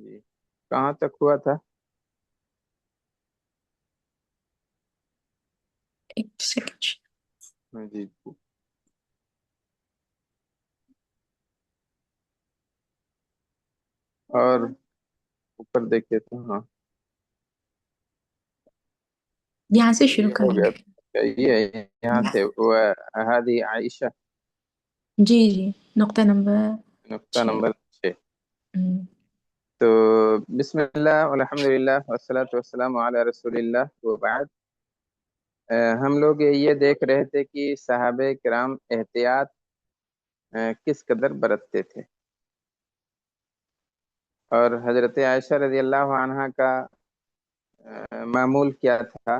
جی کہاں تک ہوا تھا؟ ایک سیکنڈ. جی اور اوپر دیکھیے تو ہاں یہاں سے شروع یہ کر ہو لیں گیا گے. تھا. یہ یہاں سے وہ ہادی عائشہ جی جی، نقطہ نمبر نقطہ 6. نمبر 6. تو بسم اللہ والحمد للہ والصلاة والسلام علی رسول اللہ وبعد. ہم لوگ یہ دیکھ رہے تھے کہ صحابہ کرام احتیاط کس قدر برتتے تھے، اور حضرت عائشہ رضی اللہ عنہا کا معمول کیا تھا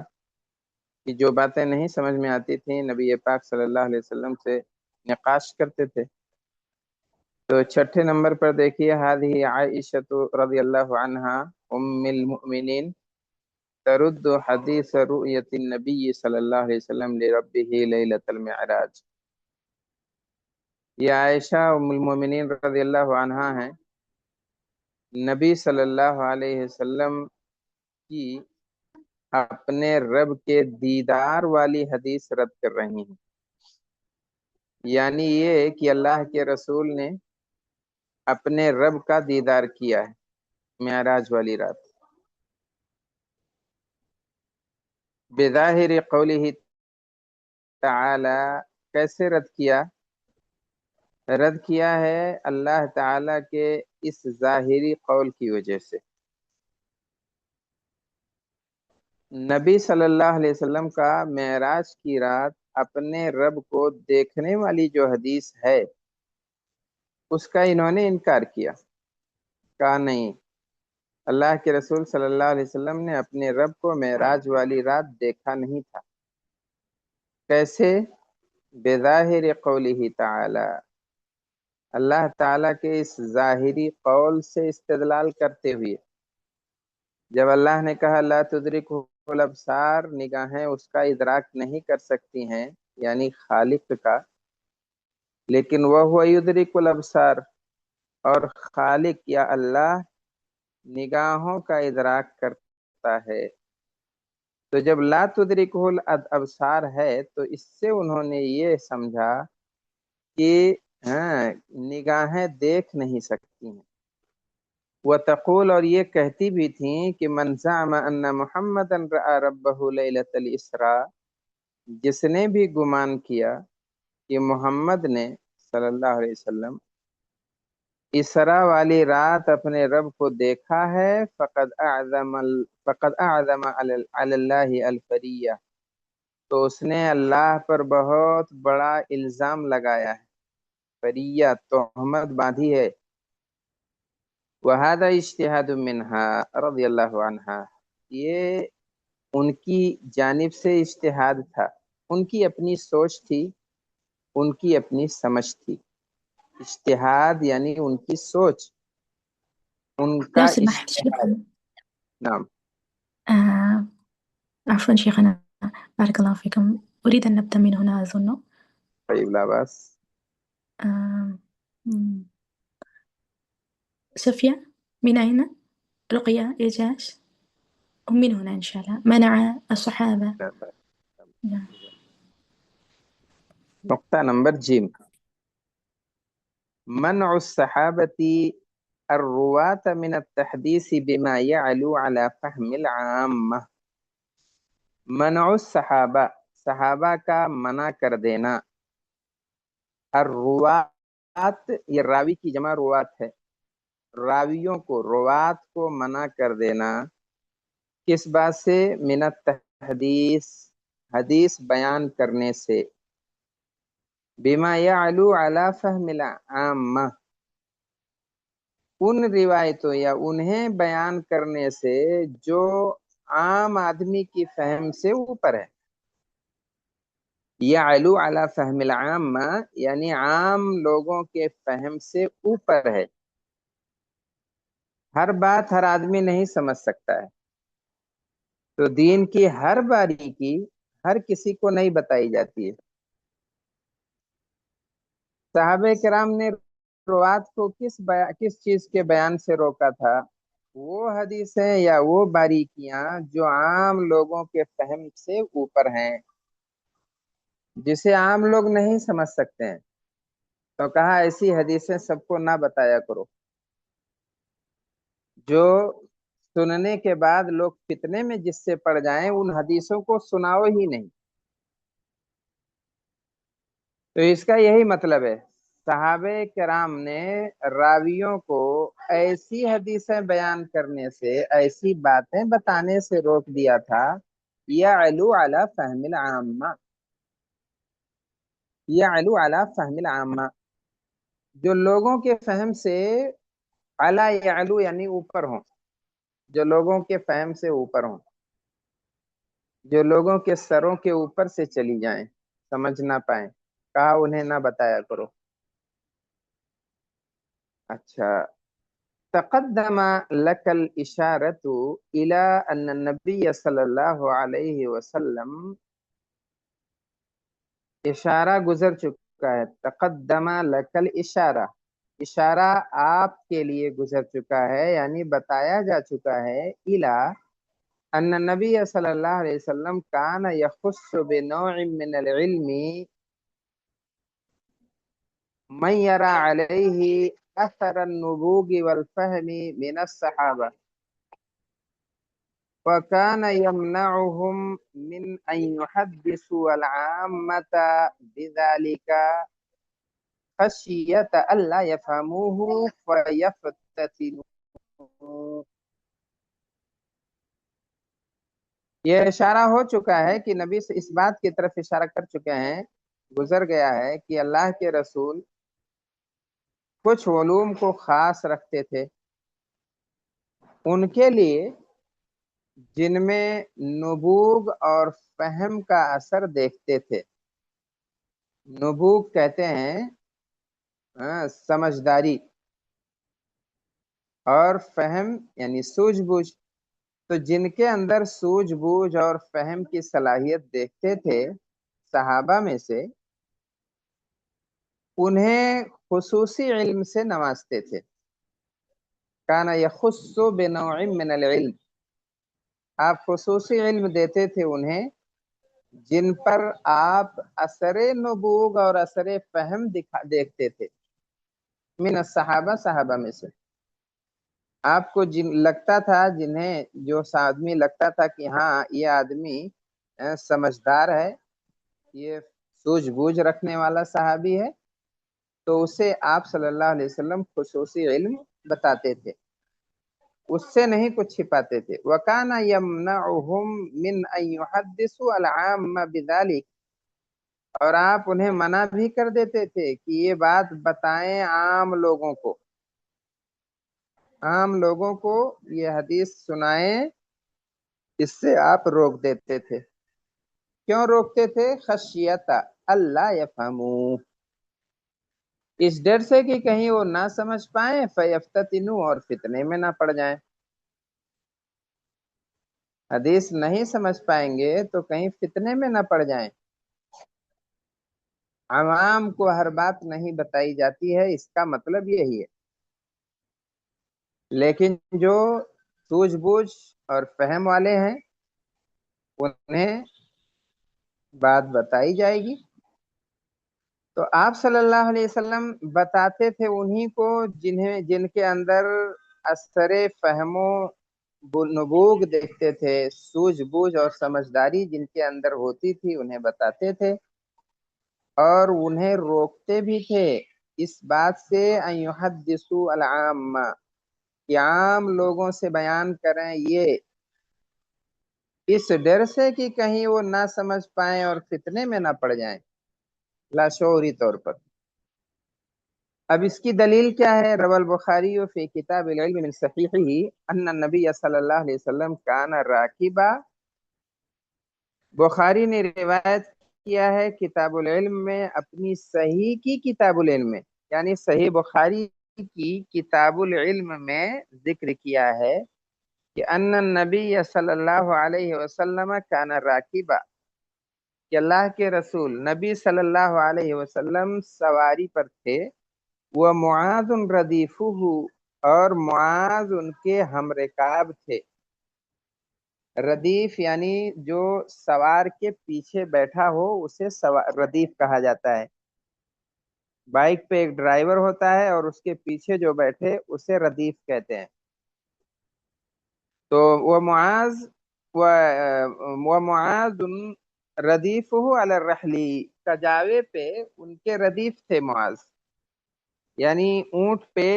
کہ جو باتیں نہیں سمجھ میں آتی تھیں نبی پاک صلی اللہ علیہ وسلم سے نقاش کرتے تھے. تو چھٹے نمبر پر دیکھیے هذه عائشہ رضی اللہ عنہا ام المؤمنین ترد حدیث رؤیت النبی صلی اللہ علیہ وسلم لربه لیلۃ المعراج. یہ عائشہ ام المؤمنین رضی اللہ عنہا ہیں، نبی صلی اللہ علیہ وسلم کی اپنے رب کے دیدار والی حدیث رد کر رہی ہیں. یعنی یہ کہ اللہ کے رسول نے اپنے رب کا دیدار کیا ہے معراج والی رات. بظاہر قولہ تعالی، کیسے رد کیا؟ رد کیا ہے اللہ تعالی کے اس ظاہری قول کی وجہ سے. نبی صلی اللہ علیہ وسلم کا معراج کی رات اپنے رب کو دیکھنے والی جو حدیث ہے اس کا انہوں نے انکار کیا. کہا نہیں، اللہ کے رسول صلی اللہ علیہ وسلم نے اپنے رب کو معراج والی رات دیکھا نہیں تھا. کیسے؟ بظاہر قولہ تعالی، اللہ تعالی کے اس ظاہری قول سے استدلال کرتے ہوئے. جب اللہ نے کہا لا تدرکہ الابصار، نگاہیں اس کا ادراک نہیں کر سکتی ہیں یعنی خالق کا، لیکن وہ یدرک الابصار، اور خالق یا اللہ نگاہوں کا ادراک کرتا ہے. تو جب لا تدرکہ الابصار ہے تو اس سے انہوں نے یہ سمجھا کہ نگاہیں دیکھ نہیں سکتی ہیں. وتقول، اور یہ کہتی بھی تھیں کہ من زعم ان محمدا رأى ربه لیلۃ الاسراء، جس نے بھی گمان کیا کہ محمد نے صلی اللہ علیہ وسلم اسراء والی رات اپنے رب کو دیکھا ہے، فقد اعظم علی اللہ الفریہ، تو اس نے اللہ پر بہت بڑا الزام لگایا ہے، فریہ تہمت باندھی ہے. وَهَذَا اجتہاد منها رضی اللہ عنہا، یہ ان کی جانب سے اجتہاد تھا، ان کی اپنی سوچ تھی، ان کی اپنی سمجھ تھی. اجتہاد یعنی ان کی سوچ، ان لو کا سمحت اجتہاد. شيخنا. نعم. عفوا شيخنا، بارك الله فيكم، أريد أن نبدأ من هنا أظن. طيب لا بأس. آه، مم. صوفيا من أين؟ رقية إيجاش، هم من هنا إن شاء الله. منع الصحابة. نعم. نقطہ نمبر جیم، منع الصحابة الرواة من التحديث بما يعلو على فهم العامة. منع الصحابہ، صحابہ کا منع کر دینا. الروات، یہ راوی کی جمع روات ہے، راویوں کو، روات کو منع کر دینا. کس بات سے؟ من التحدیث، حدیث بیان کرنے سے. بما یعلو علی فہم العامہ، ان روایتوں یا انہیں بیان کرنے سے جو عام آدمی کی فہم سے اوپر ہے. یعلو علی فہم العامہ یعنی عام لوگوں کے فہم سے اوپر ہے. ہر بات ہر آدمی نہیں سمجھ سکتا ہے، تو دین کی ہر باریکی ہر کسی کو نہیں بتائی جاتی ہے. صحابہ کرام نے روات کو کس چیز کے بیان سے روکا تھا؟ وہ حدیثیں یا وہ باریکیاں جو عام لوگوں کے فہم سے اوپر ہیں، جسے عام لوگ نہیں سمجھ سکتے ہیں، تو کہا ایسی حدیثیں سب کو نہ بتایا کرو جو سننے کے بعد لوگ فتنے میں جس سے پڑ جائیں، ان حدیثوں کو سناؤ ہی نہیں۔ تو اس کا یہی مطلب ہے، صحابہ کرام نے راویوں کو ایسی حدیثیں بیان کرنے سے، ایسی باتیں بتانے سے روک دیا تھا، یعلو علی فہم العامہ، یعلو علی فہم العامہ، جو لوگوں کے فہم سے، علی یعلو یعنی اوپر ہوں، جو لوگوں کے فہم سے اوپر ہوں، جو لوگوں کے سروں کے اوپر سے چلی جائیں، سمجھ نہ پائیں، کہا انہیں نہ بتایا کرو۔ اچھا، تقدم لك الإشارة إلى أن النبي صلی اللہ علیہ وسلم، اشارہ گزر چکا ہے، تقدم لك الإشارہ، اشارہ آپ کے لیے گزر چکا ہے، یعنی بتایا جا چکا ہے، إلى أن النبي صلی اللہ علیہ وسلم كان يخص بنوع من العلم من يرى عليه أثر النبوغ والفهم من الصحابة، وكان يمنعهم من أن يحدثوا العامة بذلك خشية ألا يفهموه فيفتتنوا۔ یہ اشارہ ہو چکا ہے کہ نبی سے اس بات کی طرف اشارہ کر چکے ہیں، گزر گیا ہے کہ اللہ کے رسول کچھ علوم کو خاص رکھتے تھے ان کے لیے جن میں نبوغ اور فہم کا اثر دیکھتے تھے۔ نبوغ کہتے ہیں سمجھداری، اور فہم یعنی سوجھ بوجھ، تو جن کے اندر سوجھ بوجھ اور فہم کی صلاحیت دیکھتے تھے صحابہ میں سے، انہیں خصوصی علم سے نوازتے تھے۔ کانا یخص بنوع من العلم، آپ خصوصی علم دیتے تھے انہیں جن پر آپ اثر نبوغ اور اثر فہم دیکھتے تھے، من الصحابہ، صحابہ میں سے۔ آپ کو جن لگتا تھا، جنہیں جو آدمی لگتا تھا کہ ہاں یہ آدمی سمجھدار ہے، یہ سوجھ بوجھ رکھنے والا صحابی ہے، تو اسے آپ صلی اللہ علیہ وسلم خصوصی علم بتاتے تھے، اس سے نہیں کچھ چھپاتے تھے۔ وَكَانَ يَمْنَعُهُمْ مِنْ أَنْ يُحَدِّثُوا الْعَامَّ بِذَلِكَ، اور آپ انہیں منع بھی کر دیتے تھے کہ یہ بات بتائیں عام لوگوں کو، عام لوگوں کو یہ حدیث سنائیں، اس سے آپ روک دیتے تھے۔ کیوں روکتے تھے؟ خشیت اللہ یفہموا، اس ڈر سے کہ کہیں وہ نہ سمجھ پائیں، فیفتتنوا، اور فتنے میں نہ پڑ جائیں۔ حدیث نہیں سمجھ پائیں گے تو کہیں فتنے میں نہ پڑ جائیں۔ عوام کو ہر بات نہیں بتائی جاتی ہے، اس کا مطلب یہی ہے، لیکن جو سوجھ بوجھ اور فہم والے ہیں انہیں بات بتائی جائے گی۔ تو آپ صلی اللہ علیہ وسلم بتاتے تھے انہی کو جن کے اندر اثر فہم و نبوغ دیکھتے تھے، سوجھ بوجھ اور سمجھداری جن کے اندر ہوتی تھی انہیں بتاتے تھے، اور انہیں روکتے بھی تھے اس بات سے ان یحدثوا العامہ، کہ عام لوگوں سے بیان کریں، یہ اس ڈر سے کہ کہیں وہ نہ سمجھ پائیں اور فتنے میں نہ پڑ جائیں، لاشعوری طور پر۔ اب اس کی دلیل کیا ہے؟ روى البخاری فی کتاب العلم من صحیحہ ان النبی صلی اللہ علیہ وسلم کان راکبا، بخاری نے روایت کیا ہے کتاب العلم میں، اپنی صحیح کی کتاب العلم میں، یعنی صحیح بخاری کی کتاب العلم میں ذکر کیا ہے کہ ان النبی صلی اللہ علیہ وسلم کان راکبا، کہ اللہ کے رسول نبی صلی اللہ علیہ وسلم سواری پر تھے، وہ معاذ ردیفہ، اور معاذ ان کے ہم رکاب تھے۔ ردیف یعنی جو سوار کے پیچھے بیٹھا ہو اسے ردیف کہا جاتا ہے۔ بائک پہ ایک ڈرائیور ہوتا ہے اور اس کے پیچھے جو بیٹھے اسے ردیف کہتے ہیں۔ تو وہ معاذ وہ معاذ ردیف علی الرحلی، کجاوے پہ ان کے ردیف تھے معاذ، یعنی اونٹ پہ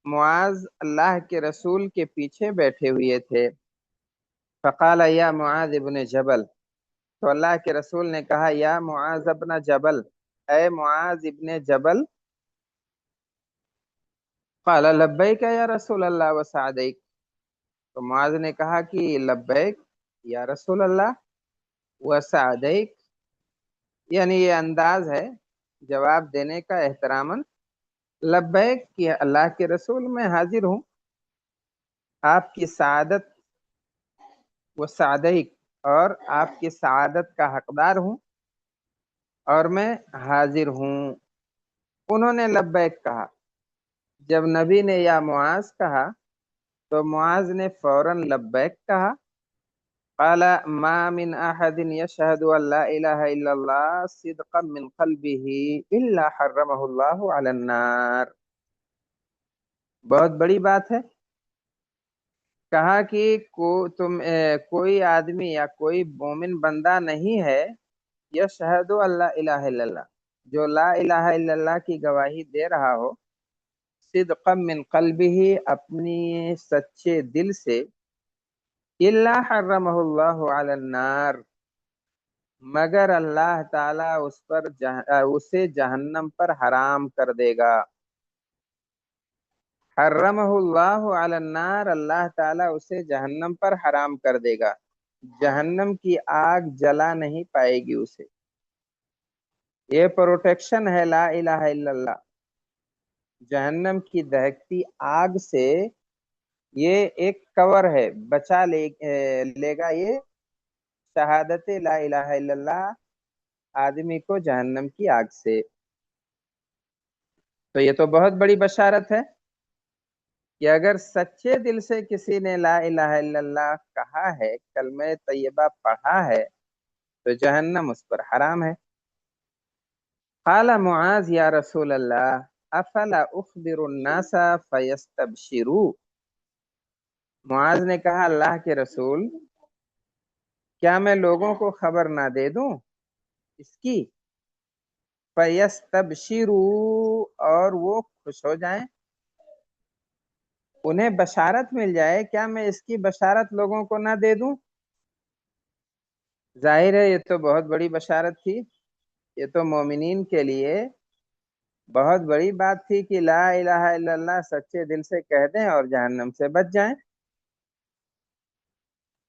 معاذ اللہ کے رسول کے پیچھے بیٹھے ہوئے تھے۔ فقال یا معاذ ابن جبل، تو اللہ کے رسول نے کہا یا معاذ ابن جبل، اے معاذ ابن جبل۔ قال لبیک یا رسول اللہ وسعدیک، تو معاذ نے کہا کہ لبیک یا رسول اللہ وسعدیک، یعنی یہ انداز ہے جواب دینے کا احتراماً، لبیک کہ اللہ کے رسول میں حاضر ہوں، آپ کی سعادت وسعدیک اور آپ کی سعادت کا حقدار ہوں اور میں حاضر ہوں۔ انہوں نے لبیک کہا۔ جب نبی نے یا معاذ کہا تو معاذ نے فوراً لبیک کہا۔ قال ما من احد يشهد ان لا اله الا الله صدقا من قلبه الا حرمه الله على النار، بہت بڑی بات ہے۔ کہا کہ کوئی آدمی یا کوئی مومن بندہ نہیں ہے یشہد ان لا الہ الا اللہ، جو لا الہ الا اللہ کی گواہی دے رہا ہو، صدقا من قلبه اپنی سچے دل سے، الا حرمہ اللہ علی النار، مگر اللہ تعالی اسے جہنم پر حرام کر دے گا۔ حرمہ اللہ علی النار، اللہ تعالی اسے جہنم پر حرام کر دے گا، جہنم کی آگ جلا نہیں پائے گی اسے۔ یہ پروٹیکشن ہے لا الہ الا اللہ، جہنم کی دہکتی آگ سے یہ ایک کور ہے، بچا لے گا یہ شہادت لا الہ الا اللہ آدمی کو جہنم کی آگ سے۔ تو یہ تو بہت بڑی بشارت ہے کہ اگر سچے دل سے کسی نے لا الہ الا اللہ کہا ہے، کلمہ طیبہ پڑھا ہے، تو جہنم اس پر حرام ہے۔ قال معاذ یا رسول اللہ افلا اخبر الناس فیستبشروا، معاذ نے کہا اللہ کے رسول کیا میں لوگوں کو خبر نہ دے دوں اس کی، فیستبشروا اور وہ خوش ہو جائیں، انہیں بشارت مل جائے، کیا میں اس کی بشارت لوگوں کو نہ دے دوں؟ ظاہر ہے یہ تو بہت بڑی بشارت تھی، یہ تو مومنین کے لیے بہت بڑی بات تھی کہ لا الہ الا اللہ سچے دل سے کہہ دیں اور جہنم سے بچ جائیں۔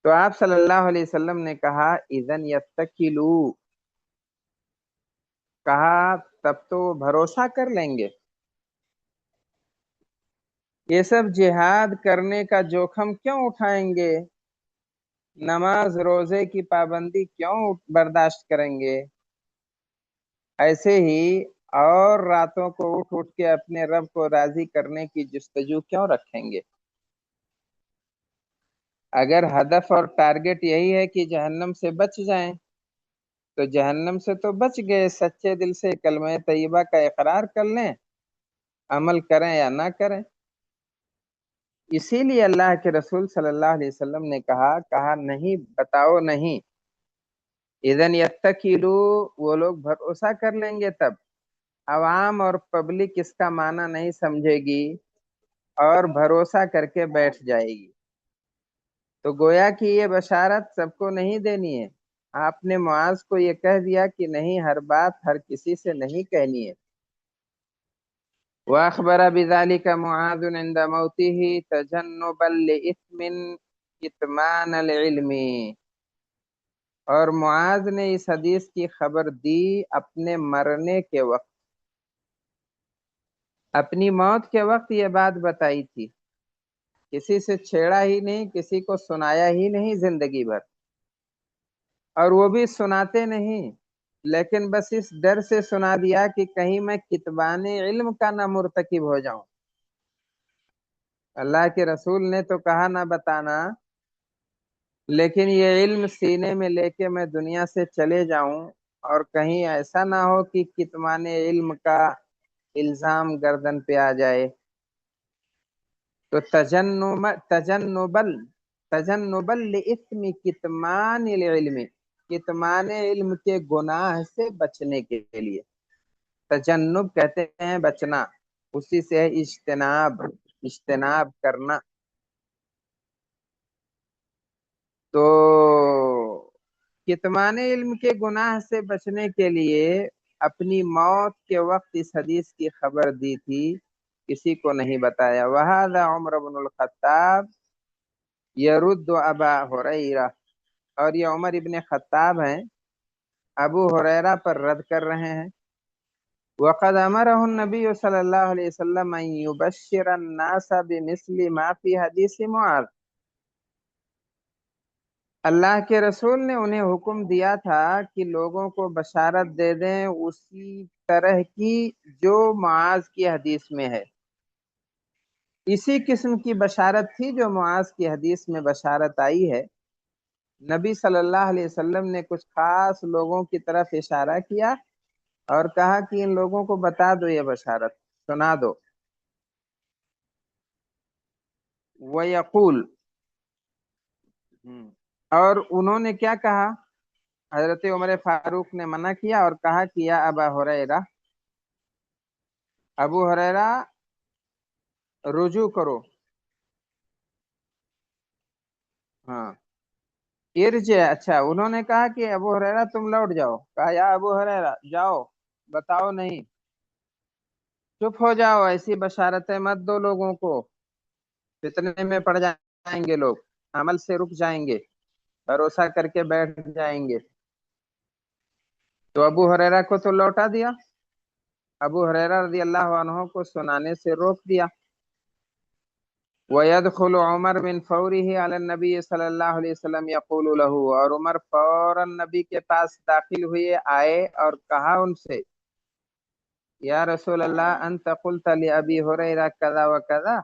تو آپ صلی اللہ علیہ وسلم نے کہا اذن یتکلوا، کہا تب تو وہ بھروسہ کر لیں گے، یہ سب جہاد کرنے کا جوخم کیوں اٹھائیں گے، نماز روزے کی پابندی کیوں برداشت کریں گے، ایسے ہی اور راتوں کو اٹھ اٹھ کے اپنے رب کو راضی کرنے کی جستجو کیوں رکھیں گے؟ اگر ہدف اور ٹارگٹ یہی ہے کہ جہنم سے بچ جائیں تو جہنم سے تو بچ گئے، سچے دل سے کلمہ طیبہ کا اقرار کر لیں، عمل کریں یا نہ کریں۔ اسی لیے اللہ کے رسول صلی اللہ علیہ وسلم نے کہا نہیں، بتاؤ نہیں، اذن یتکلوا، وہ لوگ بھروسہ کر لیں گے، تب عوام اور پبلک اس کا معنی نہیں سمجھے گی اور بھروسہ کر کے بیٹھ جائے گی۔ تو گویا کہ یہ بشارت سب کو نہیں دینی ہے، آپ نے معاذ کو یہ کہہ دیا کہ نہیں، ہر بات ہر کسی سے نہیں کہنی ہے۔ وَأَخْبَرَ بِذَلِكَ مُعَاذٌ عِنْدَ مَوْتِهِ تَجَنُّبًا لِإِثْمٍ كِتْمَانَ الْعِلْمِ، اور معاذ نے اس حدیث کی خبر دی اپنے مرنے کے وقت، اپنی موت کے وقت یہ بات بتائی تھی، کسی سے چھیڑا ہی نہیں، کسی کو سنایا ہی نہیں زندگی بھر، اور وہ بھی سناتے نہیں، لیکن بس اس ڈر سے سنا دیا کہ کہیں میں کتمان علم کا نہ مرتکب ہو جاؤں۔ اللہ کے رسول نے تو کہا نہ بتانا، لیکن یہ علم سینے میں لے کے میں دنیا سے چلے جاؤں اور کہیں ایسا نہ ہو کہ کتمان علم کا الزام گردن پہ آ جائے، تو تجنبل لإثم کتمان العلم، کتمان علم کے گناہ سے بچنے کے لیے، تجنب کہتے ہیں بچنا، اسی سے ہے اجتناب کرنا۔ تو کتمان علم کے گناہ سے بچنے کے لیے اپنی موت کے وقت اس حدیث کی خبر دی تھی، کسی کو نہیں بتایا۔ وہذا عمر بن الخطاب یرد ابا ہریرہ، اور یہ عمر ابن خطاب ہیں، ابو ہریرہ پر رد کر رہے ہیں۔ وقد امرہ النبی صلی اللہ علیہ وسلم ان یبشر الناس بمثل ما فی حدیث معاذ، اللہ کے رسول نے انہیں حکم دیا تھا کہ لوگوں کو بشارت دے دیں اسی طرح کی جو معاذ کی حدیث میں ہے، اسی قسم کی بشارت تھی جو معاذ کی حدیث میں بشارت آئی ہے۔ نبی صلی اللہ علیہ وسلم نے کچھ خاص لوگوں کی طرف اشارہ کیا اور کہا کہ ان لوگوں کو بتا دو، یہ بشارت سنا دو۔ وَيَقُول، اور انہوں نے کیا کہا؟ حضرت عمر فاروق نے منع کیا اور کہا کہ یا ابا ہریرہ، ابو ہریرہ رجوع کرو، ہاں ارجع، اچھا انہوں نے کہا کہ ابو ہریرہ تم لوٹ جاؤ، کہا یا ابو ہریرہ جاؤ بتاؤ نہیں، چپ ہو جاؤ، ایسی بشارتیں مت دو لوگوں کو، فتنے میں پڑ جائیں گے لوگ، عمل سے رک جائیں گے، بھروسہ کر کے بیٹھ جائیں گے۔ تو ابو ہریرہ کو تو لوٹا دیا، ابو ہریرہ رضی اللہ عنہ کو سنانے سے روک دیا۔ وَيَدْخُلُ عمر من فوره علی النبی صلی اللہ علیہ وسلم یقول له، اور عمر فوراً نبی کے پاس داخل ہوئے، آئے اور کہا ان سے، یا رسول اللہ انت قلت لأبی ہریرہ کذا وکذا،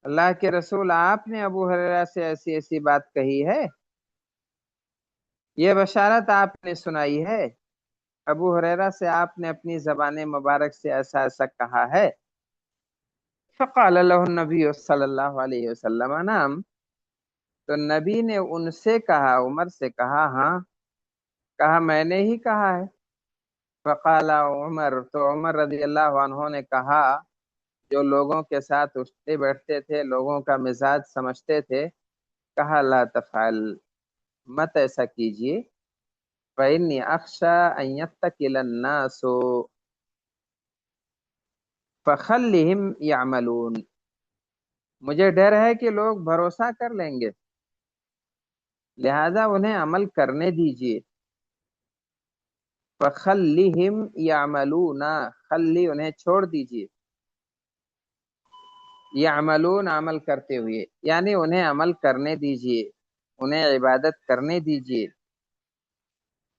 اللہ کے رسول آپ نے ابو ہریرہ سے ایسی ایسی بات کہی ہے، یہ بشارت آپ نے سنائی ہے، ابو ہریرہ سے آپ نے اپنی زبان مبارک سے ایسا ایسا کہا ہے۔ فقال له النبی صلی اللہ علیہ وسلم نعم، تو نبی نے ان سے کہا، عمر سے کہا ہاں، کہا میں نے ہی کہا ہے۔ فقال عمر، تو عمر رضی اللہ عنہ نے کہا، جو لوگوں کے ساتھ اٹھتے بیٹھتے تھے، لوگوں کا مزاج سمجھتے تھے، کہا لا تفعل، مت ایسا کیجیے، فإنی اخشى ان يتكل الناس فخلهم يعملون، مجھے ڈر ہے کہ لوگ بھروسہ کر لیں گے، لہذا انہیں عمل کرنے دیجیے۔ فخلهم يعملون، خلی انہیں چھوڑ دیجیے، یعملون عمل کرتے ہوئے، یعنی انہیں عمل کرنے دیجیے، انہیں عبادت کرنے دیجیے،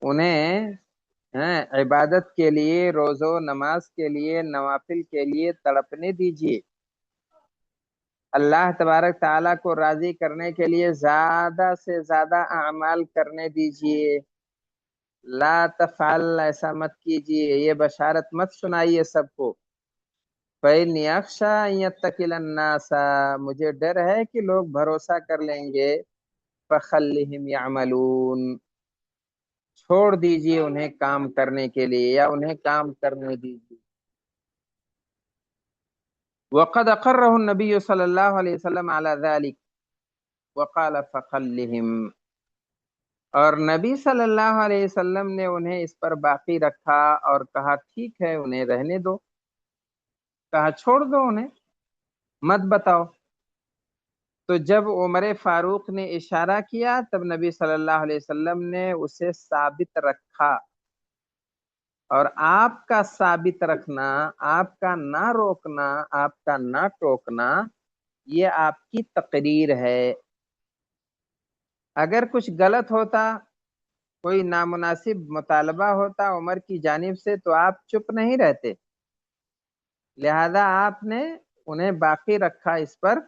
انہیں عبادت کے لیے، روزو نماز کے لیے، نوافل کے لیے تڑپنے دیجیے، اللہ تبارک تعالیٰ کو راضی کرنے کے لیے زیادہ سے زیادہ اعمال کرنے دیجیے۔ لا تفعل، ایسا مت کیجیے، یہ بشارت مت سنائیے سب کو۔ فإنی اخشى ان يتكل الناس، مجھے ڈر ہے کہ لوگ بھروسہ کر لیں گے، فخلهم يعملون، چھوڑ دیجیے انہیں کام کرنے کے لیے، یا انہیں کام کرنے دیجیے۔ وقد اقرہ النبی صلی اللہ علیہ وسلم علی ذلك وقال فخلهم، اور نبی صلی اللہ علیہ وسلم نے انہیں اس پر باقی رکھا اور کہا ٹھیک ہے انہیں رہنے دو، کہا چھوڑ دو انہیں، مت بتاؤ۔ تو جب عمر فاروق نے اشارہ کیا تب نبی صلی اللہ علیہ وسلم نے اسے ثابت رکھا، اور آپ کا ثابت رکھنا، آپ کا نہ روکنا، آپ کا نہ ٹوکنا، یہ آپ کی تقریر ہے۔ اگر کچھ غلط ہوتا، کوئی نامناسب مطالبہ ہوتا عمر کی جانب سے، تو آپ چپ نہیں رہتے، لہذا آپ نے انہیں باقی رکھا اس پر،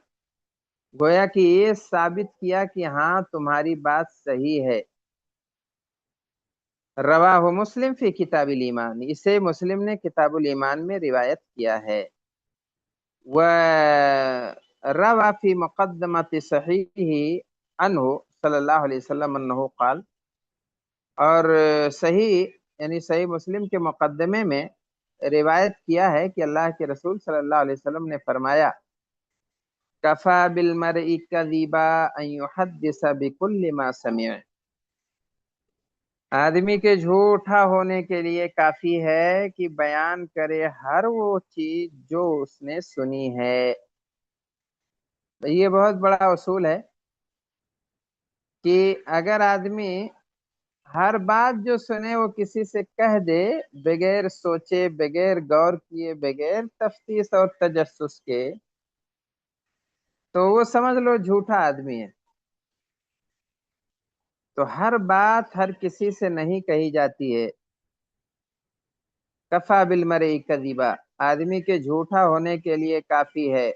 گویا کہ یہ ثابت کیا کہ ہاں تمہاری بات صحیح ہے۔ رواہ مسلم فی کتاب الایمان، اسے مسلم نے کتاب الایمان میں روایت کیا ہے۔ وروى في مقدمة صحیحه عنہ صلی اللہ علیہ وسلم انه قال، اور صحیح یعنی صحیح مسلم کے مقدمے میں روایت کیا ہے کہ اللہ کے رسول صلی اللہ علیہ وسلم نے فرمایا، کفا بالمرء کذبا ان يحدث بكل ما سمع، آدمی کے جھوٹا ہونے کے لیے کافی ہے کہ بیان کرے ہر وہ چیز جو اس نے سنی ہے۔ یہ بہت بڑا اصول ہے کہ اگر آدمی ہر بات جو سنے وہ کسی سے کہہ دے بغیر سوچے، بغیر غور کیے، بغیر تفتیش اور تجسس کے، تو وہ سمجھ لو جھوٹا آدمی ہے۔ تو ہر بات ہر کسی سے نہیں کہی جاتی ہے۔ کفا بالمرء کذبا، آدمی کے جھوٹا ہونے کے لیے کافی ہے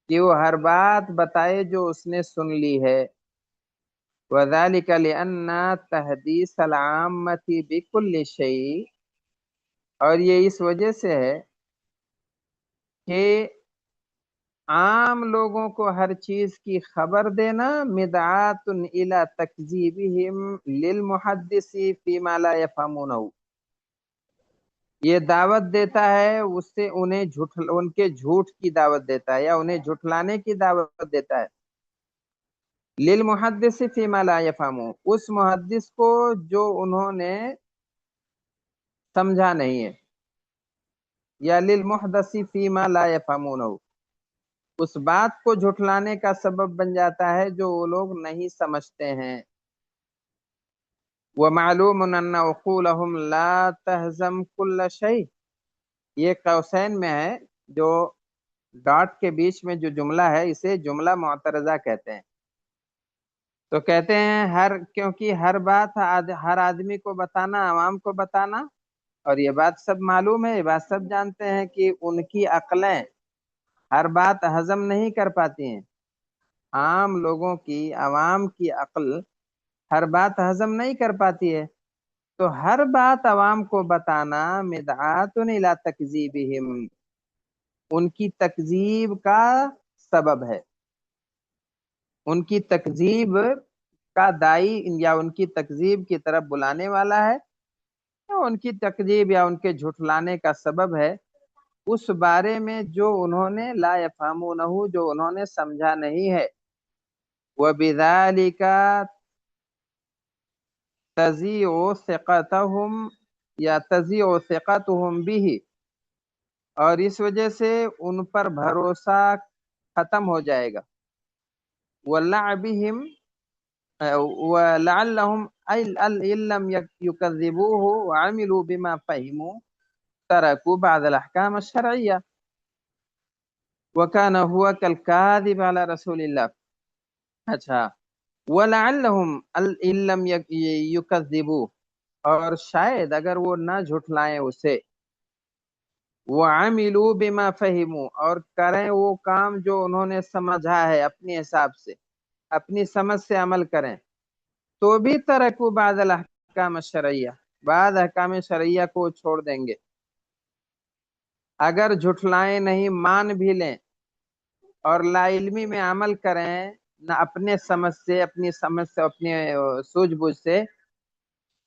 کہ وہ ہر بات بتائے جو اس نے سن لی ہے۔ وذلك لأن تحديث العامة بكل شيء، اور یہ اس وجہ سے ہے کہ عام لوگوں کو ہر چیز کی خبر دینا مدعاۃ الی تکذیبہم للمحدث فیما لا یفہمونہ، یہ دعوت دیتا ہے اس سے انہیں ان کے جھوٹ کی دعوت دیتا ہے، یا انہیں جھٹلانے کی دعوت دیتا ہے۔ للمحدث فیما لا یفہمون، اس محدث کو جو انہوں نے سمجھا نہیں ہے، یا للمحدث فیما لا یفہمونہ، اس بات کو جھٹلانے کا سبب بن جاتا ہے جو وہ لوگ نہیں سمجھتے ہیں۔ وَمَعْلُومٌ أَنَّ عُقُولَهُمْ لَا تَهْزَمْ كُلَّ شَيْءٍ، یہ قوسین میں ہے، جو ڈاٹ کے بیچ میں جو جملہ ہے اسے جملہ معترضہ کہتے ہیں۔ تو کہتے ہیں کیونکہ ہر بات ہر آدمی کو بتانا، عوام کو بتانا، اور یہ بات سب معلوم ہے، یہ بات سب جانتے ہیں کہ ان کی عقلیں ہر بات ہضم نہیں کر پاتی ہیں۔ عام لوگوں کی، عوام کی عقل ہر بات ہضم نہیں کر پاتی ہے، تو ہر بات عوام کو بتانا مدعاۃ الی تکذیبہم، ان کی تکذیب کا سبب ہے، ان کی تکذیب کا دائی یا ان کی تکذیب کی طرف بلانے والا ہے، یا ان کی تکذیب یا ان کے جھٹلانے کا سبب ہے اس بارے میں جو انہوں نے لا یفہمونہ، جو انہوں نے سمجھا نہیں ہے۔ وَبِذَلِكَ تَزِيعُ ثِقَتَهُمْ یا تَزِيعُ ثِقَتُهُمْ بِهِ، اور اس وجہ سے ان پر بھروسہ ختم ہو جائے گا۔ وَلَعْبِهِمْ وَلَعَلَّهُمْ إِن لَّمْ يُكَذِّبُوهُ وَعَمِلُوا بِمَا فَهِمُوا تَرَكُوا بَعْضَ الْأَحْكَامِ الشَّرْعِيَّةِ وَكَانَ هُوَ كَالْكَاذِبِ عَلَى رَسُولِ اللَّهِ۔ اچھا، وَلَعَلَّهُمْ إِن لَّمْ يُكَذِّبُوهُ، اور شاید اگر وہ نہ جھٹلائیں اسے، وَعَمِلُوا بِمَا فَهِمُوا، اور کریں وہ کام جو انہوں نے سمجھا ہے اپنے حساب سے، اپنی سمجھ سے عمل کریں، تو بھی ترکوا بعض الاحکام الشرعیہ، بعض احکام شرعیہ کو چھوڑ دیں گے۔ اگر جھٹلائیں نہیں، مان بھی لیں اور لا علمی میں عمل کریں، نہ اپنے سمجھ سے، اپنی سمجھ سے، اپنی سوجھ بوجھ سے،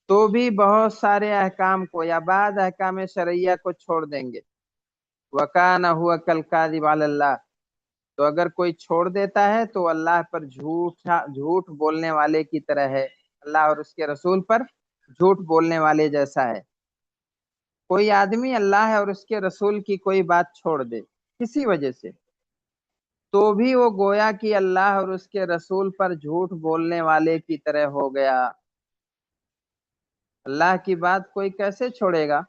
تو بھی بہت سارے احکام کو یا بعض احکام شرعیہ کو چھوڑ دیں گے۔ وَكَانَ هُوَ كَالْكَاذِبِ عَلَى اللَّهِ، تو اگر کوئی چھوڑ دیتا ہے تو اللہ پر جھوٹ بولنے والے کی طرح ہے، اللہ اور اس کے رسول پر جھوٹ بولنے والے جیسا ہے۔ کوئی آدمی اللہ اور اس کے رسول کی کوئی بات چھوڑ دے کسی وجہ سے، تو بھی وہ گویا کہ اللہ اور اس کے رسول پر جھوٹ بولنے والے کی طرح ہو گیا۔ اللہ کی بات کوئی کیسے چھوڑے گا؟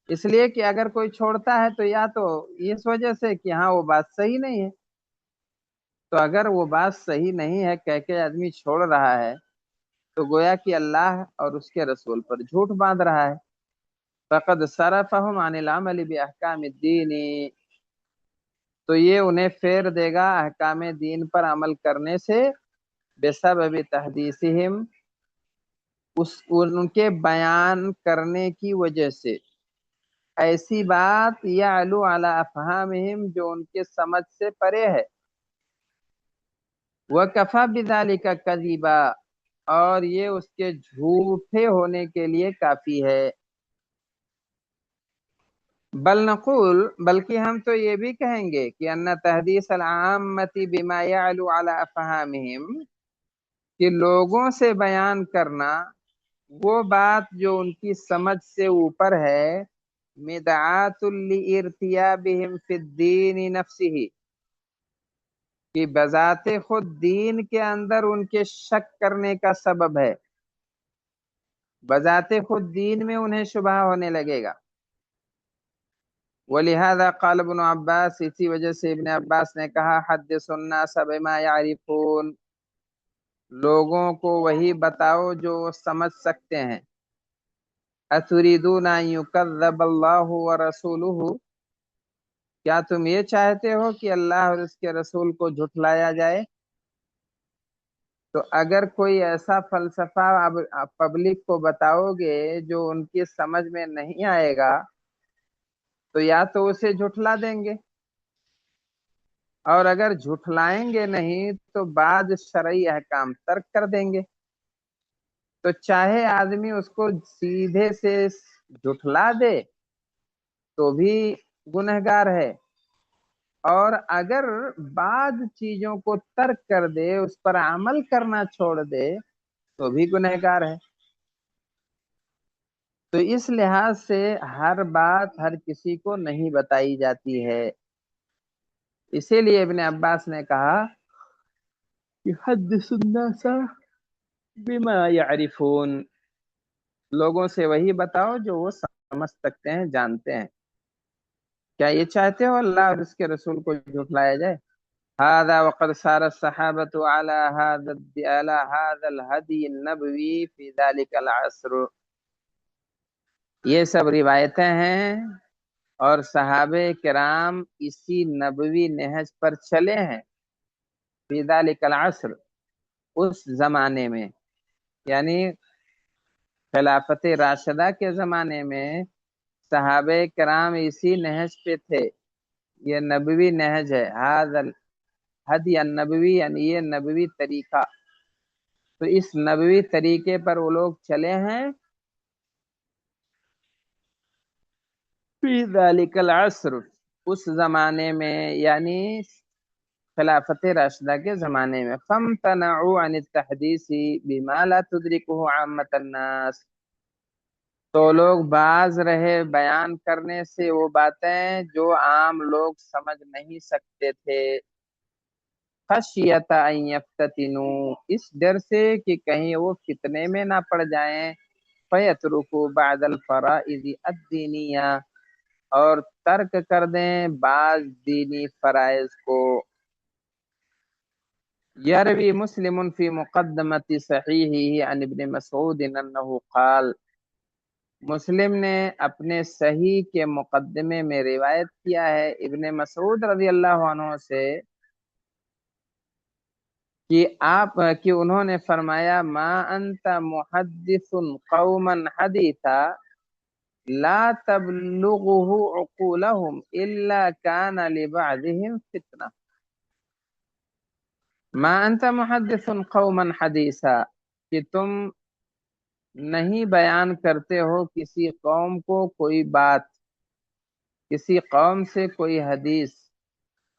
اس لیے کہ اگر کوئی چھوڑتا ہے تو یا تو اس وجہ سے کہ ہاں وہ بات صحیح نہیں ہے، تو اگر وہ بات صحیح نہیں ہے کہہ کے آدمی چھوڑ رہا ہے تو گویا کہ اللہ اور اس کے رسول پر جھوٹ باندھ رہا ہے۔ فقد صرفهم عن العمل باحکام الدین، تو یہ انہیں پھیر دے گا احکام دین پر عمل کرنے سے، بسبب تحدیثہم، ان کے بیان کرنے کی وجہ سے، ایسی بات یعلو علی افہامہم جو ان کے سمجھ سے پرے ہے، وکفی بذالک کذبا، اور یہ اس کے جھوٹے ہونے کے لیے کافی ہے۔ بل نقول، بلکہ ہم تو یہ بھی کہیں گے کہ ان تحدیث العامۃ بما یعلو علی افہامہم، کہ لوگوں سے بیان کرنا وہ بات جو ان کی سمجھ سے اوپر ہے، مدعاۃ لارتیابہم فی الدین نفسہ، کہ بذات خود دین کے اندر ان کے شک کرنے کا سبب ہے، بذات خود دین میں انہیں شبہ ہونے لگے گا۔ وَلِهَذَا قال ابن عباس، اسی وجہ سے ابن عباس نے کہا حدث الناس بما يعرفون، لوگوں کو وہی بتاؤ جو وہ سمجھ سکتے ہیں۔ أَتُرِيدُونَ أَن يُكَذَّبَ اللَّهُ وَرَسُولُهُ، کیا تم یہ چاہتے ہو کہ اللہ اور اس کے رسول کو جھٹلایا جائے؟ تو اگر کوئی ایسا فلسفہ آپ پبلک کو بتاؤ گے جو ان کی سمجھ میں نہیں آئے گا، تو یا تو اسے جھٹلا دیں گے، اور اگر جھٹلائیں گے نہیں تو بعض شرعی احکام ترک کر دیں گے۔ تو چاہے آدمی اس کو سیدھے سے جھٹلا دے تو بھی گنہگار ہے، اور اگر بعض چیزوں کو ترک کر دے، اس پر عمل کرنا چھوڑ دے، تو بھی گنہگار ہے۔ تو اس لحاظ سے ہر بات ہر کسی کو نہیں بتائی جاتی ہے، اسی لیے ابن عباس نے کہا کہ حدث الناس بما يعرفون، لوگوں سے وہی بتاؤ جو وہ سمجھ سکتے ہیں، جانتے ہیں۔ کیا یہ چاہتے ہو اللہ اور اس کے رسول کو جھٹلایا جائے؟ هذا وقد سار الصحابة على هذا الهدي النبوي في ذلك العصر، یہ سب روایتیں ہیں اور صحابہ کرام اسی نبوی نہج پر چلے ہیں، فی ذلک العصر، اس زمانے میں، یعنی خلافت راشدہ کے زمانے میں صحابہ کرام اسی نہج پہ تھے۔ یہ نبوی نہج ہے، هذا الهدی النبوی، یعنی یہ نبوی طریقہ، تو اس نبوی طریقے پر وہ لوگ چلے ہیں، فی ذلک العصر، اس زمانے میں، یعنی خلافت راشدہ کے زمانے میں، فامتنعوا عن التحدیث بما لا تدرکه عامة الناس، تو لوگ باز رہے بیان کرنے سے وہ باتیں جو عام لوگ سمجھ نہیں سکتے تھے، خشیت ان یفتتنوا، اس ڈر سے کہ کہیں وہ فتنے میں نہ پڑ جائیں، فیترکوا بعد الفرائض الدینیہ، اور ترک کر دیں بعض دینی فرائض کو۔ یروی مسلم فی مقدمت صحیحہ عن ابن مسعود انہ قال، مسلم نے اپنے صحیح کے مقدمے میں روایت کیا ہے ابن مسعود رضی اللہ عنہ سے کہ انہوں نے فرمایا ما انت محدث قوما حدیثا لا تبلغه عقولهم الا كان لبعضهم فتنہ، ما انت محدث قوما حدیثا، کہ تم نہیں بیان کرتے ہو کسی قوم کو کوئی بات، کسی قوم سے کوئی حدیث،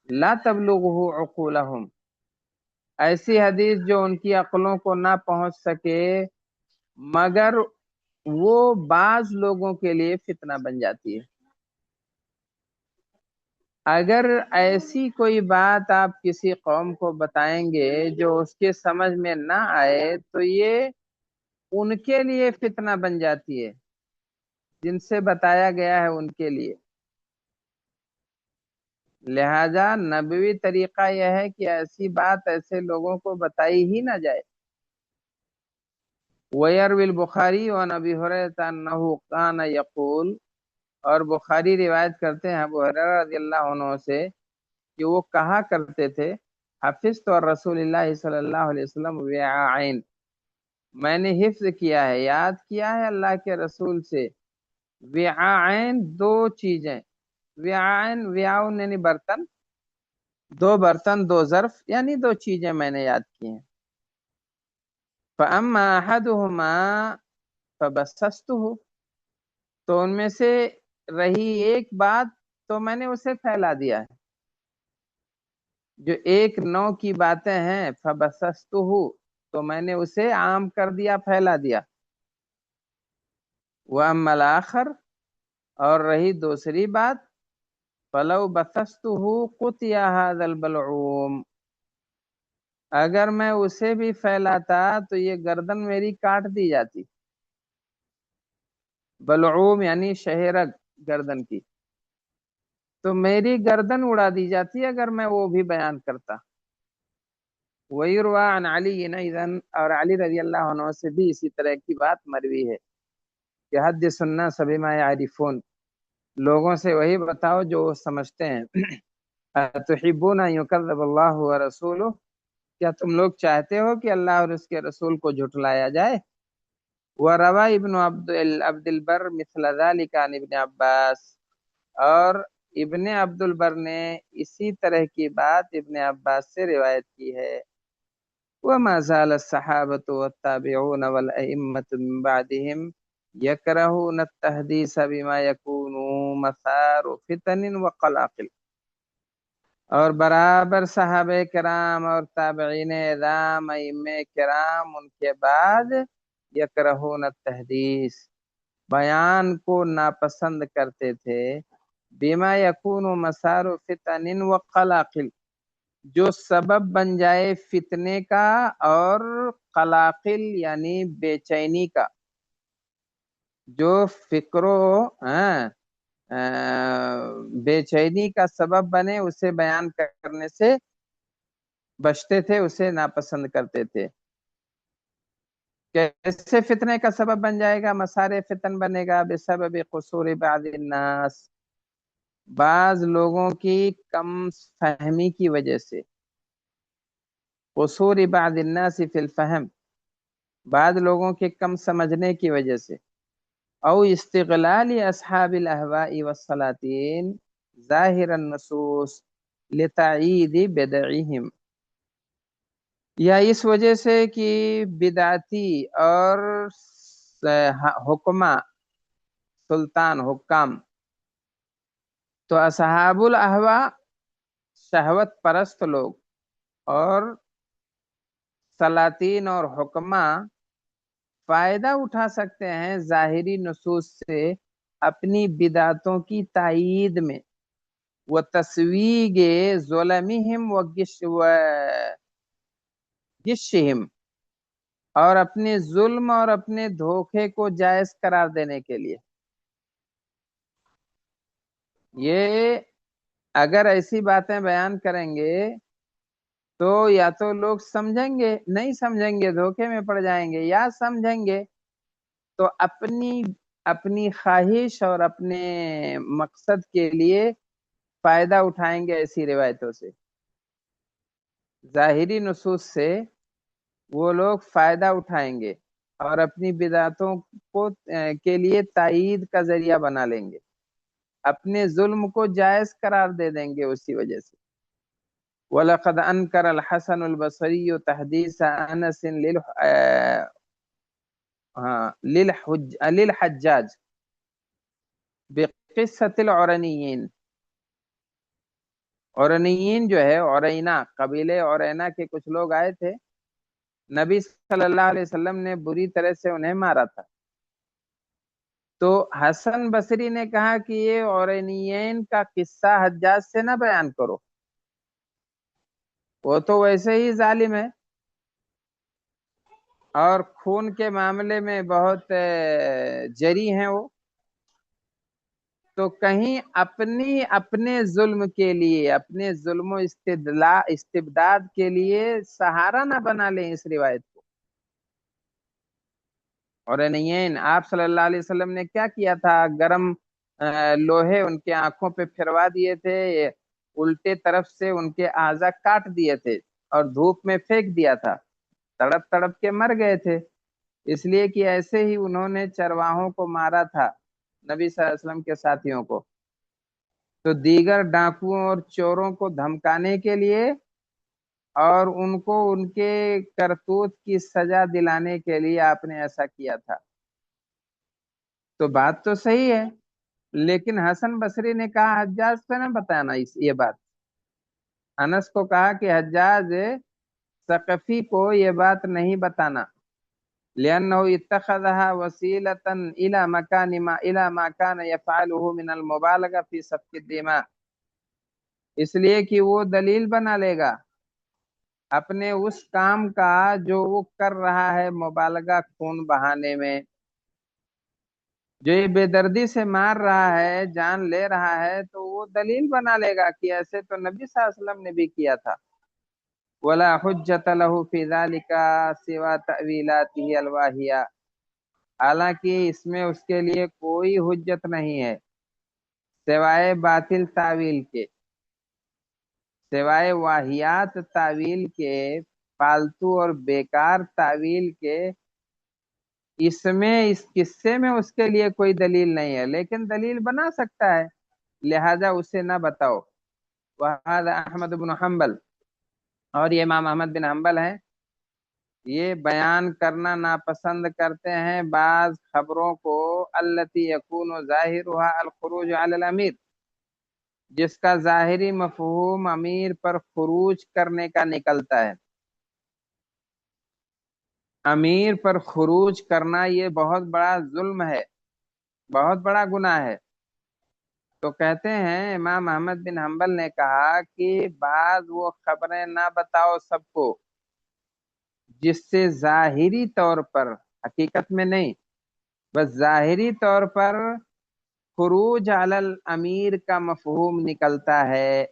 لا تبلغه عقولهم، ایسی حدیث جو ان کی عقلوں کو نہ پہنچ سکے، مگر وہ بعض لوگوں کے لیے فتنہ بن جاتی ہے۔ اگر ایسی کوئی بات آپ کسی قوم کو بتائیں گے جو اس کے سمجھ میں نہ آئے، تو یہ ان کے لیے فتنہ بن جاتی ہے، جن سے بتایا گیا ہے ان کے لیے۔ لہذا نبوی طریقہ یہ ہے کہ ایسی بات ایسے لوگوں کو بتائی ہی نہ جائے۔ وَيَرْوِي الْبُخَارِيُّ عَنْ أَبِي هُرَيْرَةَ أَنَّهُ كَانَ يَقُولُ، اور بخاری روایت کرتے ہیں ابو ہریرہ رضی اللہ عنہ سے کہ وہ کہا کرتے تھے حفظ تو رسول اللہ صلی اللہ علیہ وسلم وعائن، میں نے حفظ کیا ہے، یاد کیا ہے اللہ کے رسول سے وعائن، دو چیزیں، وعائن وعاؤن یعنی برتن، دو برتن، دو ظرف، یعنی دو چیزیں میں نے یاد کی ہیں۔ فَأَمَّا أَحَدُهُمَا فَبَسَّسْتُهُ، تو ان میں سے رہی ایک بات تو میں نے اسے پھیلا دیا ہے، جو ایک نوع کی باتیں ہیں فَبَسَّسْتُهُ، تو میں نے اسے عام کر دیا، پھیلا دیا۔ وَأَمَّا الْآخَرُ، اور رہی دوسری بات فَلَوْ بَسَّسْتُهُ قُطِعَ هَذَا الْبَلْعُومُ، اگر میں اسے بھی پھیلاتا تو یہ گردن میری کاٹ دی جاتی، بلعوم یعنی شہرگ گردن کی، تو میری گردن اڑا دی جاتی اگر میں وہ بھی بیان کرتا۔ وَيُرْوَى عَنْ عَلِيٍّ أَيْضًا، اور علی رضی اللہ عنہ سے بھی اسی طرح کی بات مروی ہے کہ حدث الناس بما يعرفون، لوگوں سے وہی بتاؤ جو وہ سمجھتے ہیں۔ أَتُحِبُّونَ أَن يُكَذَّبَ اللَّهُ وَرَسُولُهُ، کیا تم لوگ چاہتے ہو کہ اللہ اور اس کے رسول کو جھٹلایا جائے؟ وَرَوَى ابن عبد البر مثل ذلك عن ابن عباس، اور ابن عبد البر نے اسی طرح کی بات ابن عباس سے روایت کی ہے۔ وَمَا زَالَ الصَّحَابَةُ وَالتَّابِعُونَ وَالْأَئِمَّةُ مِن بَعْدِهِمْ يَكْرَهُونَ التَّحْدِيثَ بِمَا يَكُونُ مَثَارُ فِتَنٍ وَقَلَاقِلٍ، اور برابر صحابہ کرام اور تابعین اعظام ائمہ کرام ان کے بعد یکرہون التحدیث، بیان کو ناپسند کرتے تھے، بما یکون مسار فتن وقلاقل، جو سبب بن جائے فتنے کا اور قلاقل یعنی بے چینی کا، جو فکرو بے چینی کا سبب بنے اسے بیان کرنے سے بچتے تھے، اسے ناپسند کرتے تھے۔ کیسے فتنے کا سبب بن جائے گا؟ مسار فتن بنے گا بسبب قصور بعض الناس، بعض لوگوں کی کم فہمی کی وجہ سے، قصور بعض الناس فی الفہم، بعض لوگوں کے کم سمجھنے کی وجہ سے، او استغلال اصحاب الاہواء والسلاطین ظاہر النصوص لتعید بدعہم، یا اس وجہ سے کہ بدعتی اور حکماء، سلطان، حکام، تو اصحاب الاہواء شہوت پرست لوگ، اور سلاطین اور حکماء فائدہ اٹھا سکتے ہیں ظاہری نصوص سے اپنی بدعتوں کی تائید میں، وہ تسویگ ظلمہم و غشہم، اور اپنے ظلم اور اپنے دھوکے کو جائز قرار دینے کے لیے۔ یہ اگر ایسی باتیں بیان کریں گے تو یا تو لوگ سمجھیں گے، نہیں سمجھیں گے دھوکے میں پڑ جائیں گے، یا سمجھیں گے تو اپنی خواہش اور اپنے مقصد کے لیے فائدہ اٹھائیں گے ایسی روایتوں سے، ظاہری نصوص سے وہ لوگ فائدہ اٹھائیں گے اور اپنی بدعتوں کو کے لیے تائید کا ذریعہ بنا لیں گے، اپنے ظلم کو جائز قرار دے دیں گے اسی وجہ سے۔ وَلَقَدْ أَنْكَرَ الْحَسَنُ الْبَصْرِيُّ تَحْدِيثَ أَنَسٍ للحجاج بقصة العرنیین، عرنیین جو ہے، عرینہ قبیلے عرینہ کے کچھ لوگ آئے تھے، نبی صلی اللہ علیہ وسلم نے بری طرح سے انہیں مارا تھا، تو حسن بصری نے کہا کہ یہ عرینین کا قصہ حجاج سے نہ بیان کرو، وہ تو ویسے ہی ظالم ہے اور خون کے معاملے میں بہت جری ہیں وہ، تو کہیں اپنے ظلم کے لیے، اپنے ظلم و استبداد کے لیے سہارا نہ بنا لیں اس روایت کو۔ اور نہیں، آپ صلی اللہ علیہ وسلم نے کیا کیا تھا؟ گرم لوہے ان کے آنکھوں پہ پھروا دیے تھے، الٹے طرف سے ان کے اعضا کاٹ دیے تھے اور دھوپ میں پھینک دیا تھا، تڑپ تڑپ کے مر گئے تھے، اس لیے کہ ایسے ہی انہوں نے چرواہوں کو مارا تھا، نبی صلی اللہ علیہ وسلم کے ساتھیوں کو۔ تو دیگر ڈاکوؤں اور چوروں کو دھمکانے کے لیے اور ان کو ان کے کرتوت کی سزا دلانے کے لیے آپ نے ایسا کیا تھا۔ تو بات تو صحیح ہے، لیکن حسن بصری نے کہا حجاج سے نہ بتانا یہ بات۔ انس کو کہا کہ حجاج ثقفی کو یہ بات نہیں بتانا، لأنه اتخذها وسيلة إلى ما كان يفعله من المبالغة في سفك الدماء، اس لیے کہ وہ دلیل بنا لے گا اپنے اس کام کا جو وہ کر رہا ہے، مبالغہ خون بہانے میں، جو یہ بے دردی سے مار رہا ہے، جان لے رہا ہے، تو وہ دلیل بنا لے گا کہ ایسے تو نبی صلی اللہ علیہ وسلم نے بھی کیا تھا۔ ولا حجت له في ذلك سوى تأویلاته الواہیہ، حالانکہ اس میں اس کے لیے کوئی حجت نہیں ہے سوائے باطل تعویل کے، سوائے واہیات تعویل کے، فالتو اور بیکار تعویل کے، اس قصے میں اس کے لیے کوئی دلیل نہیں ہے، لیکن دلیل بنا سکتا ہے، لہذا اسے نہ بتاؤ۔ وہذا احمد بن حنبل، اور یہ امام احمد بن حنبل ہیں، یہ بیان کرنا ناپسند کرتے ہیں بعض خبروں کو، التی یکون ظاہرها الخروج علی الامیر، جس کا ظاہری مفہوم امیر پر خروج کرنے کا نکلتا ہے۔ امیر پر خروج کرنا یہ بہت بڑا ظلم ہے، بہت بڑا گناہ ہے۔ تو کہتے ہیں امام احمد بن حنبل نے کہا کہ بعض وہ خبریں نہ بتاؤ سب کو جس سے ظاہری طور پر، حقیقت میں نہیں، بس ظاہری طور پر خروج علی الامیر کا مفہوم نکلتا ہے۔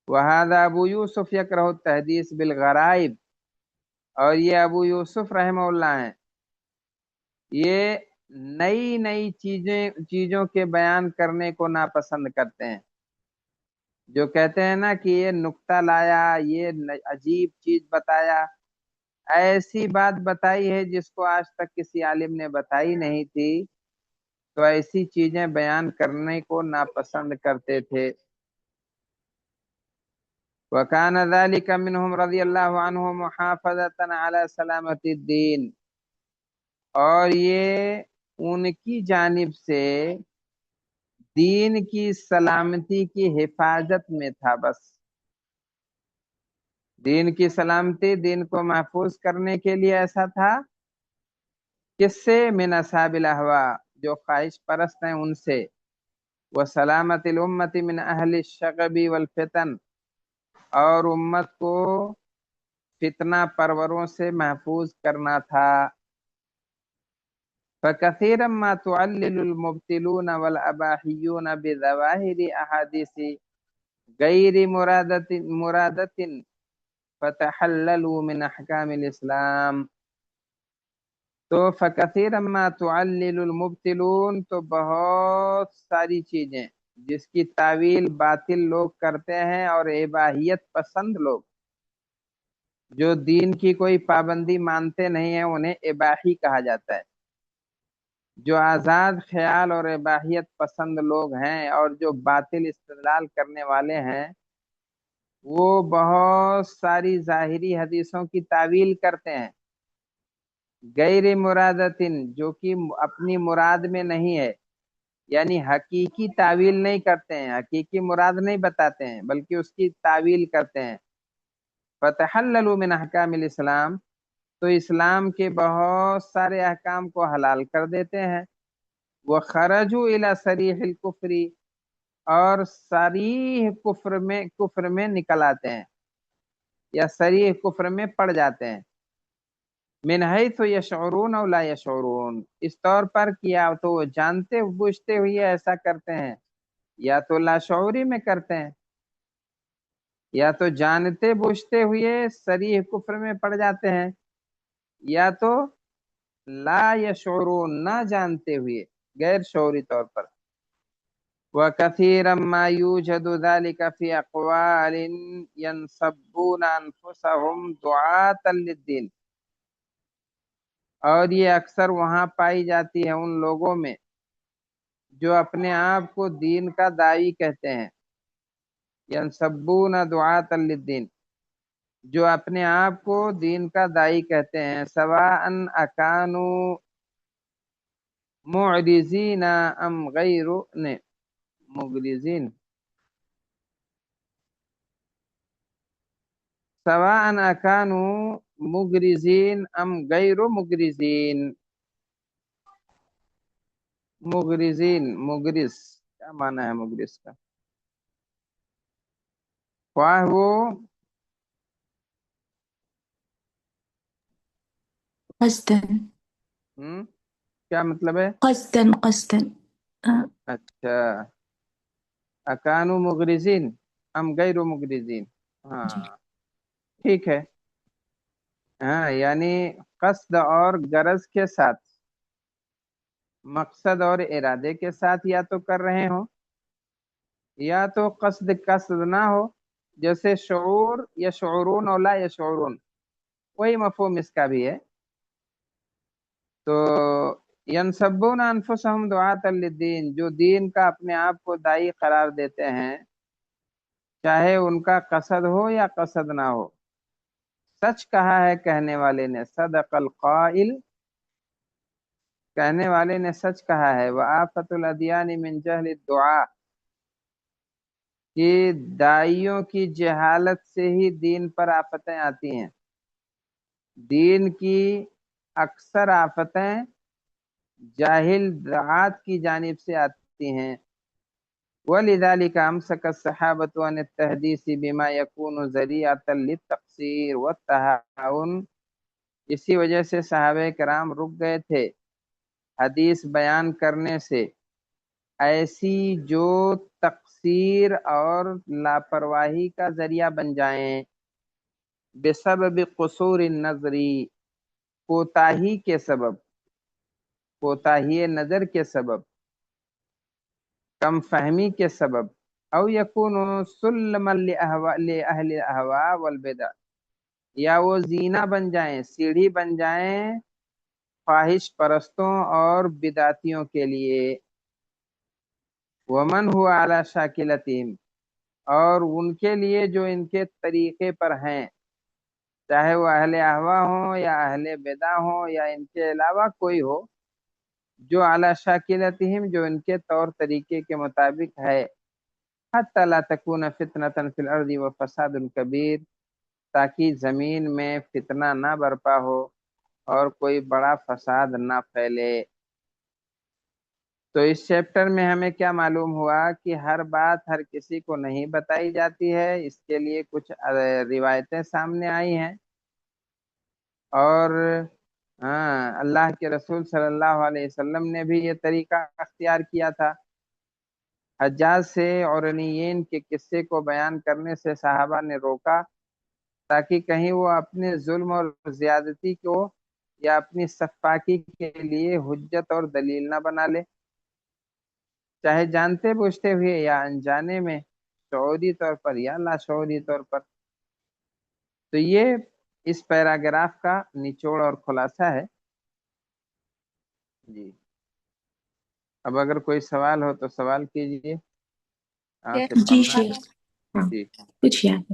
وہذا ابو یوسف یکرہ التحدیث بالغرائب، اور یہ ابو یوسف رحمہ اللہ ہیں، یہ نئی نئی چیزوں کے بیان کرنے کو ناپسند کرتے ہیں، جو کہتے ہیں نا کہ یہ نکتہ لایا، یہ عجیب چیز بتایا، ایسی بات بتائی ہے جس کو آج تک کسی عالم نے بتائی نہیں تھی، تو ایسی چیزیں بیان کرنے کو ناپسند کرتے تھے۔ وَكَانَ ذَلِكَ مِنْهُمْ رضی اللہ عنہ محافظة علی سلامت الدین، اور یہ ان کی جانب سے دین کی سلامتی کی حفاظت میں تھا، بس دین کی سلامتی، دین کو محفوظ کرنے کے لیے ایسا تھا۔ کس سے؟ من اصحاب الاہواء، جو خواہش پرست ہیں ان سے، وسلامت الامت من اہل الشغب والفتن، اور امت کو فتنہ پروروں سے محفوظ کرنا تھا۔ فَكَثِيرًا مَا تُعَلِّلُ الْمُبْتِلُونَ وَالْأَبَاحِيُّونَ بِظَوَاهِرِ أَحَادِيثِ غَيْرِ مُرَادَةٍ فَتَحَلَّلُوا مِنْ أَحْكَامِ الْإِسْلَامِ۔ تو فَكَثِيرًا مَا تُعَلِّلُ الْمُبْتِلُونَ، تو بہت ساری چیزیں جس کی تعویل باطل لوگ کرتے ہیں، اور اباحیت پسند لوگ جو دین کی کوئی پابندی مانتے نہیں ہیں، انہیں اباحی کہا جاتا ہے۔ جو آزاد خیال اور اباحیت پسند لوگ ہیں اور جو باطل استدلال کرنے والے ہیں، وہ بہت ساری ظاہری حدیثوں کی تعویل کرتے ہیں، غیر مرادتن، جو کہ اپنی مراد میں نہیں ہے، یعنی حقیقی تعویل نہیں کرتے ہیں، حقیقی مراد نہیں بتاتے ہیں، بلکہ اس کی تعویل کرتے ہیں۔ فتحللوا من احکام الاسلام، تو اسلام کے بہت سارے احکام کو حلال کر دیتے ہیں۔ وخرجوا الى صریح الکفر، اور صریح کفر میں نکل آتے ہیں، یا صریح کفر میں پڑ جاتے ہیں۔ من حیث یشعرون او لا یشعرون، اس طور پر کیا تو وہ جانتے بوجھتے ہوئے ایسا کرتے ہیں، یا تو لاشعوری میں کرتے ہیں، یا تو جانتے بوجھتے ہوئے صریح کفر میں پڑ جاتے ہیں، یا تو لا یشعرون، نہ جانتے ہوئے، غیر شعوری طور پر۔ وَكَثِيرًا مَا يُوجَدُ ذَلِكَ فِي أَقْوَالٍ يَنْصَبُّونَ أَنفُسَهُمْ دُعَاةً لِلدِّينِ، اور یہ اکثر وہاں پائی جاتی ہے ان لوگوں میں جو اپنے آپ کو دین کا داعی کہتے ہیں. ینصبون دعاۃ للدین، جو اپنے آپ کو دین کا داعی کہتے ہیں. سواء اکانو معرضین ام غیر مغرضین، سواء اکانو مغرضین ام غیر مغرضین. مغرضین، مغرض کیا معنی ہے مغرض کا؟ خواہ وہ قصدا کیا مطلب ہے؟ قصدا قصدا. اچھا، اکانو مغرضین ام غیر مغرضین، ہاں جی. ٹھیک ہے. ہاں یعنی قصد اور غرض کے ساتھ، مقصد اور ارادے کے ساتھ یا تو کر رہے ہوں، یا تو قصد نہ ہو، جیسے شعور یا شعورون اولا یا شعورون، وہی مفہوم اس کا بھی ہے. تو ینصبون انفسہم دعاۃ للدین، جو دین کا اپنے آپ کو داعی قرار دیتے ہیں، چاہے ان کا قصد ہو یا قصد نہ ہو. سچ کہا ہے کہنے والے نے، صدق القائل، کہنے والے نے سچ کہا ہے. وآفت الادیان من جہل الدعاء، کہ داعیوں کی جہالت سے ہی دین پر آفتیں آتی ہیں. دین کی اکثر آفتیں جاہل دعات کی جانب سے آتی ہیں. وَلِذَلِكَ أَمْسَكَ الصَّحَابَةُ عَنِ التَّحْدِيثِ بِمَا يَكُونُ ذَرِيعَةً لِلتَّقْصِيرِ وَالتَّهَاوُنِ، اسی وجہ سے صحابہ کرام رک گئے تھے حدیث بیان کرنے سے ایسی جو تقصیر اور لاپرواہی کا ذریعہ بن جائیں. بسبب قصور النظری، کوتاہی کے سبب، کوتاہی نظر کے سبب، کم فہمی کے سبب. او یکون سلما لأہل الاہواء والبدع، یا وہ زینہ بن جائیں، سیڑھی بن جائیں خواہش پرستوں اور بدعتیوں کے لیے. ومن هو علی شاکلتہم، اور ان کے لیے جو ان کے طریقے پر ہیں، چاہے وہ اہل احوا ہوں یا اہل بدع ہوں یا ان کے علاوہ کوئی ہو، جو اعلی شاکلتہم، جو ان کے طور طریقے کے مطابق ہے. حتی لا تکون فتنة فی الارض وفساد کبیر، تاکہ زمین میں فتنہ نہ برپا ہو اور کوئی بڑا فساد نہ پھیلے. تو اس چیپٹر میں ہمیں کیا معلوم ہوا کہ ہر بات ہر کسی کو نہیں بتائی جاتی ہے. اس کے لیے کچھ روایتیں سامنے آئی ہیں، اور ہاں اللہ کے رسول صلی اللہ علیہ وسلم نے بھی یہ طریقہ اختیار کیا تھا. حجاج سے عرنیین کے قصے کو بیان کرنے سے صحابہ نے روکا، تاکہ کہیں وہ اپنے ظلم اور زیادتی کو یا اپنی سفاکی کے لیے حجت اور دلیل نہ بنا لے، چاہے جانتے بوجھتے ہوئے یا انجانے میں، شعوری طور پر یا لاشعوری طور پر. تو یہ اس پیراگراف کا نچوڑ اور خلاصہ ہے. جی اب اگر کوئی سوال ہو تو سوال کیجئے. جی محمد شیخ، ہاں جی پوچھیے آپ.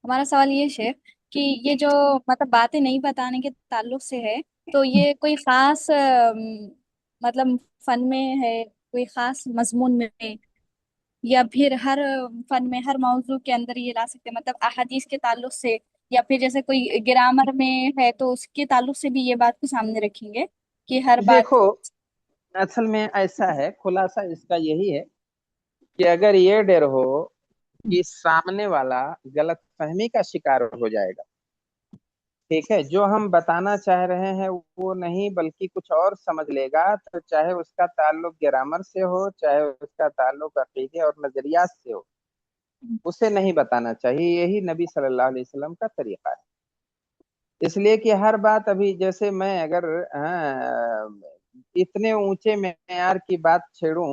ہمارا سوال یہ شیخ کہ یہ جو مطلب باتیں نہیں بتانے کے تعلق سے ہے، تو یہ کوئی خاص مطلب فن میں ہے، کوئی خاص مضمون میں، یا پھر ہر فن میں ہر موضوع کے اندر یہ لا سکتے ہیں، مطلب احادیث کے تعلق سے، یا پھر جیسے کوئی گرامر میں ہے تو اس کے تعلق سے بھی یہ بات کو سامنے رکھیں گے کہ ہر بات. دیکھو اصل میں ایسا ہے، خلاصہ اس کا یہی ہے کہ اگر یہ ڈر ہو کہ سامنے والا غلط فہمی کا شکار ہو جائے گا، ٹھیک ہے، جو ہم بتانا چاہ رہے ہیں وہ نہیں بلکہ کچھ اور سمجھ لے گا، تو چاہے اس کا تعلق گرامر سے ہو، چاہے اس کا تعلق عقیدے اور نظریات سے ہو، اسے نہیں بتانا چاہیے. یہی نبی صلی اللہ علیہ وسلم کا طریقہ ہے. اس لیے کہ ہر بات، ابھی جیسے میں اگر اتنے اونچے معیار کی بات چھیڑوں